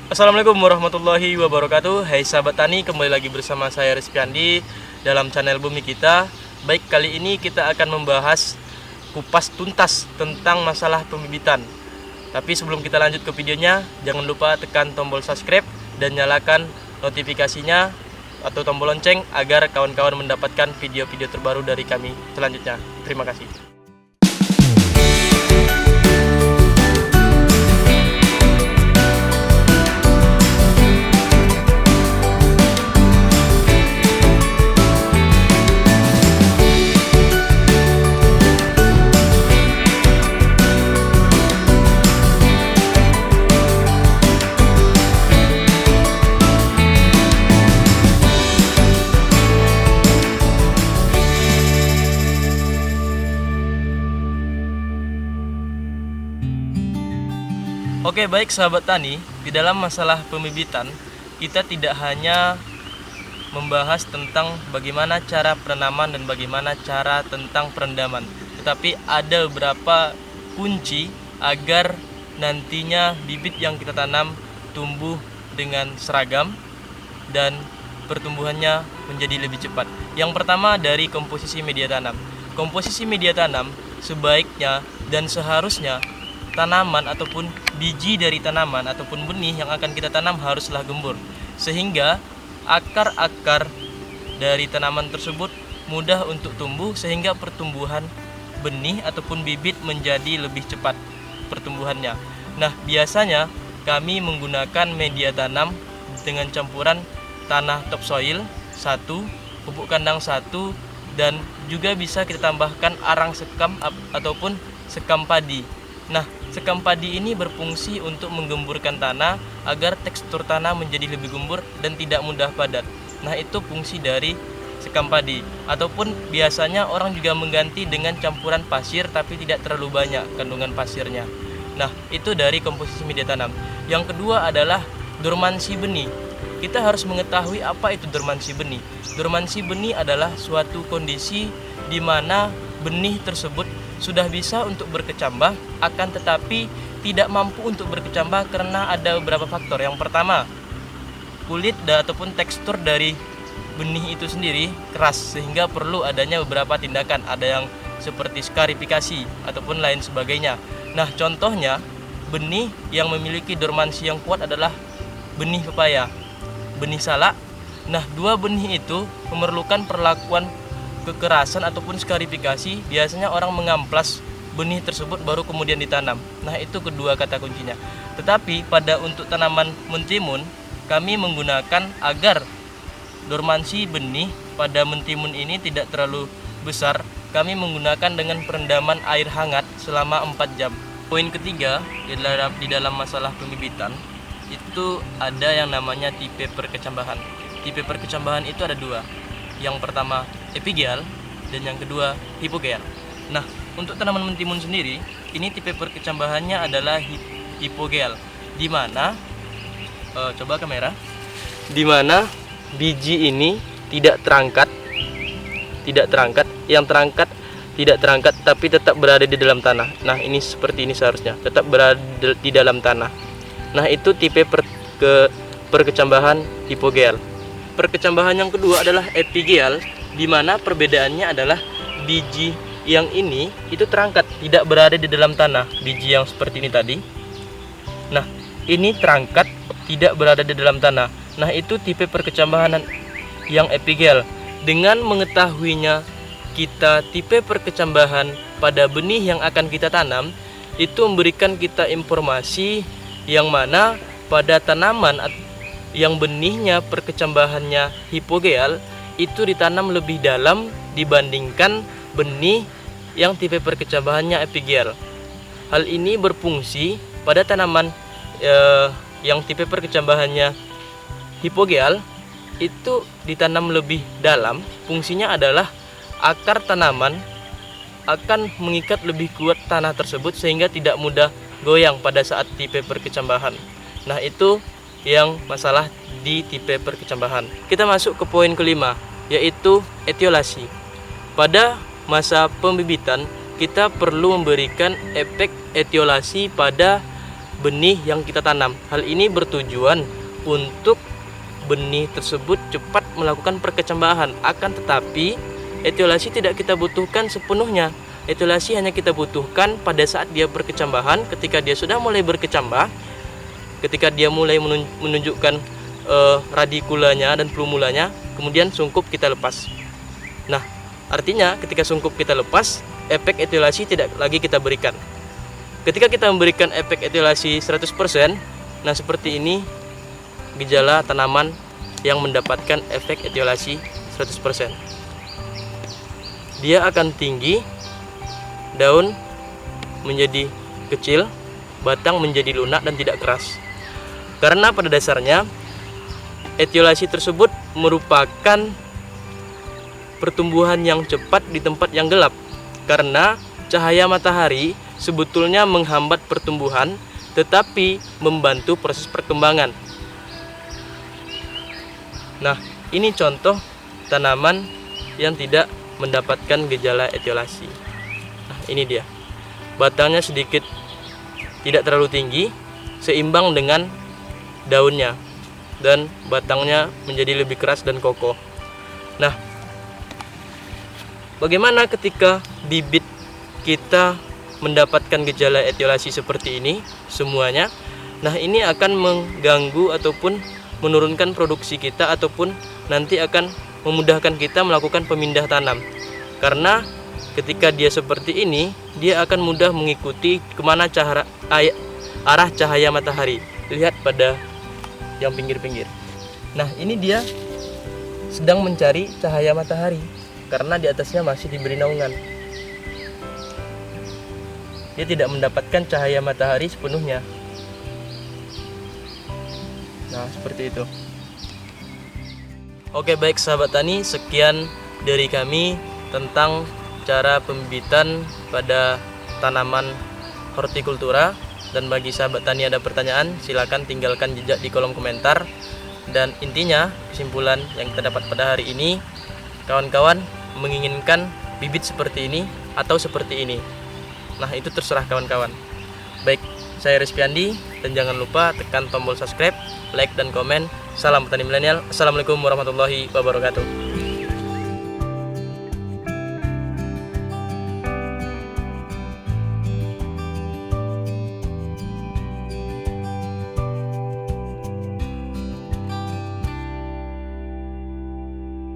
Assalamualaikum warahmatullahi wabarakatuh. Hai sahabat tani, kembali lagi bersama saya Rizky Andi dalam channel Bumi Kita. Baik, kali ini kita akan membahas kupas tuntas tentang masalah pembibitan. Tapi sebelum kita lanjut ke videonya, jangan lupa tekan tombol subscribe dan nyalakan notifikasinya atau tombol lonceng agar kawan-kawan mendapatkan video-video terbaru dari kami selanjutnya. Terima kasih. Oke, baik sahabat tani, di dalam masalah pembibitan kita tidak hanya membahas tentang bagaimana cara penanaman dan bagaimana cara tentang perendaman, tetapi ada beberapa kunci agar nantinya bibit yang kita tanam tumbuh dengan seragam dan pertumbuhannya menjadi lebih cepat. Yang pertama dari komposisi media tanam. Komposisi media tanam sebaiknya dan seharusnya tanaman ataupun biji dari tanaman ataupun benih yang akan kita tanam haruslah gembur, sehingga akar-akar dari tanaman tersebut mudah untuk tumbuh, sehingga pertumbuhan benih ataupun bibit menjadi lebih cepat pertumbuhannya. Nah, biasanya kami menggunakan media tanam dengan campuran tanah topsoil 1, pupuk kandang 1, dan juga bisa kita tambahkan arang sekam ataupun sekam padi. Nah, sekam padi ini berfungsi untuk menggemburkan tanah agar tekstur tanah menjadi lebih gembur dan tidak mudah padat. Nah, itu fungsi dari sekam padi. Ataupun biasanya orang juga mengganti dengan campuran pasir tapi tidak terlalu banyak kandungan pasirnya. Nah, itu dari komposisi media tanam. Yang kedua adalah dormansi benih. Kita harus mengetahui apa itu dormansi benih. Dormansi benih adalah suatu kondisi di mana benih tersebut sudah bisa untuk berkecambah, akan tetapi tidak mampu untuk berkecambah karena ada beberapa faktor. Yang pertama, kulit ataupun tekstur dari benih itu sendiri keras, sehingga perlu adanya beberapa tindakan. Ada yang seperti skarifikasi ataupun lain sebagainya. Nah, contohnya benih yang memiliki dormansi yang kuat adalah benih pepaya, benih salak. Nah, dua benih itu memerlukan perlakuan kekerasan ataupun skarifikasi. Biasanya orang mengamplas benih tersebut baru kemudian ditanam. Nah, itu kedua kata kuncinya. Tetapi pada untuk tanaman mentimun, kami menggunakan agar dormansi benih pada mentimun ini tidak terlalu besar, kami menggunakan dengan perendaman air hangat selama 4 jam. Poin ketiga di dalam masalah pembibitan itu ada yang namanya tipe perkecambahan. Tipe perkecambahan itu ada dua. Yang pertama epigeal dan yang kedua hipogeal. Nah, untuk tanaman mentimun sendiri, ini tipe perkecambahannya adalah hipogeal, di mana coba kamera, di mana biji ini tidak terangkat, yang terangkat tidak terangkat tapi tetap berada di dalam tanah. Nah, ini seperti ini seharusnya, tetap berada di dalam tanah. Nah, itu tipe perkecambahan hipogeal. Perkecambahan yang kedua adalah epigeal, di mana perbedaannya adalah biji yang ini itu terangkat, tidak berada di dalam tanah. Biji yang seperti ini tadi. Nah, ini terangkat, tidak berada di dalam tanah. Nah, itu tipe perkecambahan yang epigeal. Dengan mengetahuinya kita tipe perkecambahan pada benih yang akan kita tanam, itu memberikan kita informasi yang mana pada tanaman yang benihnya perkecambahannya hipogeal itu ditanam lebih dalam dibandingkan benih yang tipe perkecambahannya epigeal. Hal ini berfungsi pada tanaman yang tipe perkecambahannya hipogeal itu ditanam lebih dalam. Fungsinya adalah akar tanaman akan mengikat lebih kuat tanah tersebut sehingga tidak mudah goyang pada saat tipe perkecambahan. Nah, itu yang masalah di tipe perkecambahan. Kita masuk ke poin kelima, yaitu etiolasi. Pada masa pembibitan kita perlu memberikan efek etiolasi pada benih yang kita tanam. Hal ini bertujuan untuk benih tersebut cepat melakukan perkecambahan. Akan tetapi etiolasi tidak kita butuhkan sepenuhnya. Etiolasi hanya kita butuhkan pada saat dia berkecambahan. Ketika dia sudah mulai berkecambah, ketika dia mulai menunjukkan radikulanya dan plumulanya, kemudian sungkup kita lepas. Nah, artinya ketika sungkup kita lepas, efek etiolasi tidak lagi kita berikan. Ketika kita memberikan efek etiolasi 100%, nah seperti ini gejala tanaman yang mendapatkan efek etiolasi 100%. Dia akan tinggi, daun menjadi kecil, batang menjadi lunak dan tidak keras. Karena pada dasarnya etiolasi tersebut merupakan pertumbuhan yang cepat di tempat yang gelap. Karena cahaya matahari sebetulnya menghambat pertumbuhan tetapi membantu proses perkembangan. Nah, ini contoh tanaman yang tidak mendapatkan gejala etiolasi. Nah, ini dia. Batangnya sedikit tidak terlalu tinggi, seimbang dengan daunnya, dan batangnya menjadi lebih keras dan kokoh. Nah, bagaimana ketika bibit kita mendapatkan gejala etiolasi seperti ini semuanya? Nah, ini akan mengganggu ataupun menurunkan produksi kita, ataupun nanti akan memudahkan kita melakukan pemindah tanam. Karena ketika dia seperti ini, dia akan mudah mengikuti kemana arah cahaya matahari. Lihat pada yang pinggir-pinggir. Nah, ini dia sedang mencari cahaya matahari karena di atasnya masih diberi naungan. Dia tidak mendapatkan cahaya matahari sepenuhnya. Nah, seperti itu. Oke, baik sahabat tani, sekian dari kami tentang cara pembibitan pada tanaman hortikultura. Dan bagi sahabat tani ada pertanyaan, silakan tinggalkan jejak di kolom komentar. Dan intinya, kesimpulan yang kita dapat pada hari ini, kawan-kawan menginginkan bibit seperti ini atau seperti ini. Nah, itu terserah kawan-kawan. Baik, saya Rizky Andi, dan jangan lupa tekan tombol subscribe, like, dan komen. Salam petani milenial. Assalamualaikum warahmatullahi wabarakatuh.